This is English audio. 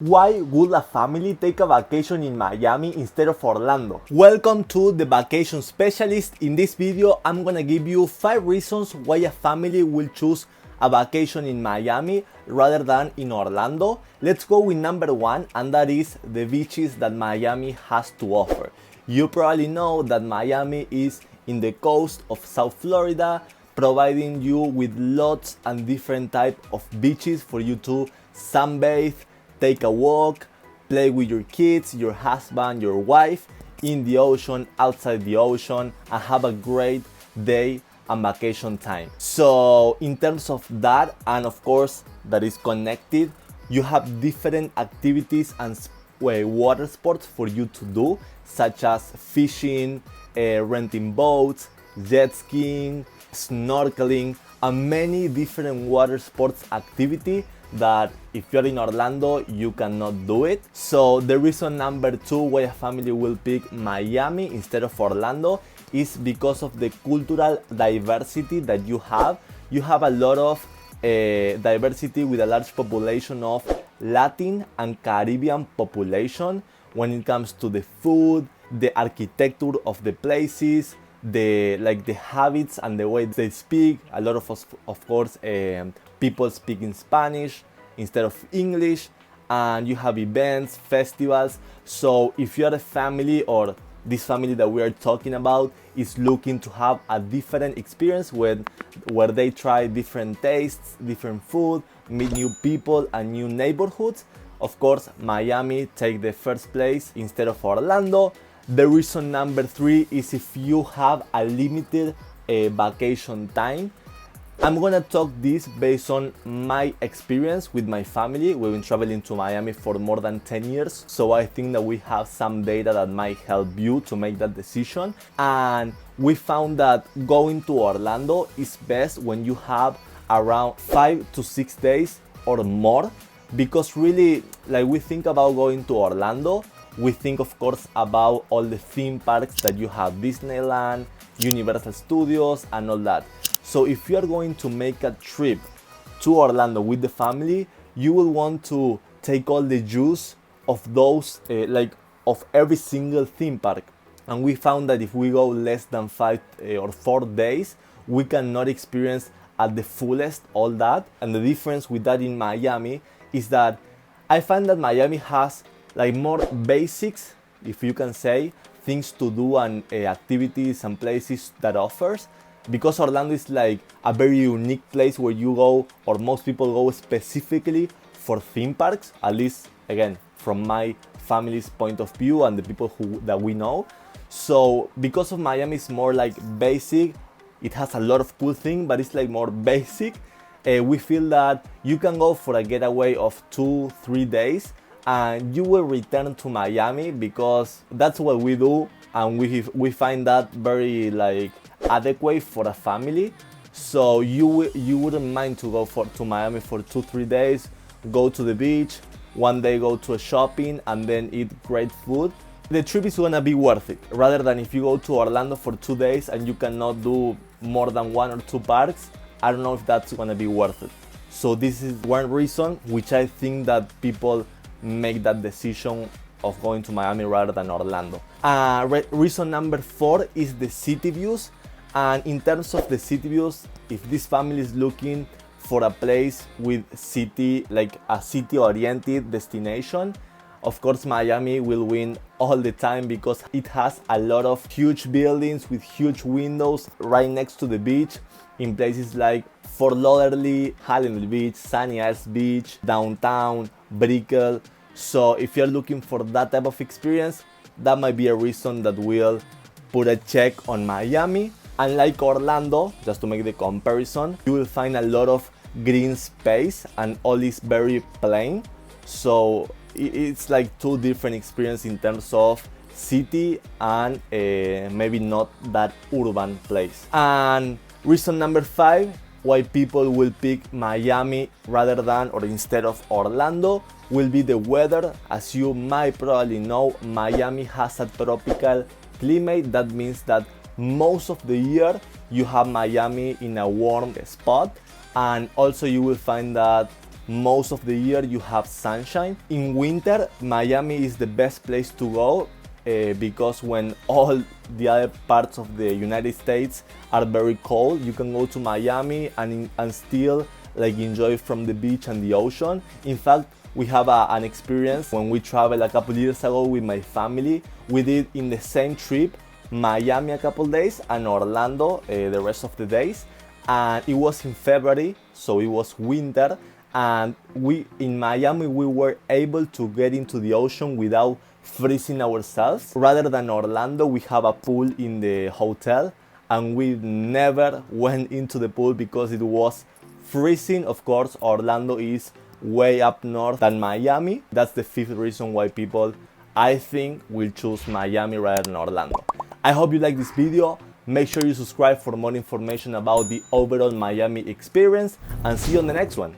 Why would a family take a vacation in Miami instead of Orlando? Welcome to the Vacation Specialist. In this video, I'm gonna give you 5 reasons why a family will choose a vacation in Miami rather than in Orlando. Let's go with number 1, and that is the beaches that Miami has to offer. You probably know that Miami is in the coast of South Florida, providing you with lots and different type of beaches for you to sunbathe, take a walk, play with your kids, your husband, your wife, in the ocean, outside the ocean, and have a great day and vacation time. So in terms of that, and of course that is connected, you have different activities and water sports for you to do, such as fishing, renting boats, jet skiing, snorkeling, and many different water sports activity that if you're in Orlando you cannot do it. So the reason number 2 why a family will pick Miami instead of Orlando is because of the cultural diversity that you have. You have a lot of diversity with a large population of Latin and Caribbean population when it comes to the food, the architecture of the places, the habits and the way they speak. A lot of us, of course, people speak in Spanish instead of English, and you have events, festivals. So if you're a family, or this family that we are talking about is looking to have a different experience where they try different tastes, different food, meet new people and new neighborhoods, of course Miami take the first place instead of Orlando. The reason number 3 is if you have a limited vacation time. I'm gonna talk this based on my experience with my family. We've been traveling to Miami for more than 10 years, so I think that we have some data that might help you to make that decision. And we found that going to Orlando is best when you have around 5 to 6 days or more, because really, like, we think about going to Orlando, we think of course about all the theme parks that you have, Disneyland, Universal Studios and all that. So if you are going to make a trip to Orlando with the family, you will want to take all the juice of those, of every single theme park. And we found that if we go less than 5 or 4 days, we cannot experience at the fullest all that. And the difference with that in Miami is that I find that Miami has like more basics, if you can say, things to do and activities and places that offers, because Orlando is like a very unique place where you go, or most people go specifically for theme parks, at least again from my family's point of view and the people that we know. So because of Miami is more like basic, it has a lot of cool things, but it's like more basic. We feel that you can go for a getaway of 2-3 days and you will return to Miami, because that's what we do, and we find that very like adequate for a family. So you wouldn't mind to go to Miami for 2-3 days, go to the beach, one day go to a shopping and then eat great food. The trip is gonna be worth it, rather than if you go to Orlando for 2 days and you cannot do more than 1 or 2 parks. I don't know if that's gonna be worth it. So this is one reason which I think that people make that decision of going to Miami rather than Orlando. Reason number 4 is the city views. And in terms of the city views, if this family is looking for a place with city, like a city oriented destination, of course Miami will win all the time, because it has a lot of huge buildings with huge windows right next to the beach in places like Fort Lauderdale, Hallandale Beach, Sunny Isles Beach, downtown, Brickell. So if you're looking for that type of experience, that might be a reason that will put a check on Miami. Unlike Orlando, just to make the comparison, you will find a lot of green space and all is very plain. So it's like 2 different experiences in terms of city and maybe not that urban place. And reason number 5 why people will pick Miami rather than or instead of Orlando will be the weather. As you might probably know, Miami has a tropical climate. That means that most of the year you have Miami in a warm spot, and also you will find that most of the year you have sunshine. In winter, Miami is the best place to go because when all the other parts of the United States are very cold, you can go to Miami and still like enjoy from the beach and the ocean. In fact, we have an experience when we traveled a couple years ago with my family. We did in the same trip Miami a couple days and Orlando the rest of the days, and it was in February, so it was winter, and in Miami we were able to get into the ocean without freezing ourselves. Rather than Orlando, we have a pool in the hotel and we never went into the pool because it was freezing. Of course, Orlando is way up north than Miami. That's the fifth reason why people, I think, will choose Miami rather than Orlando. I hope you like this video. Make sure you subscribe for more information about the overall Miami experience, and see you on the next one.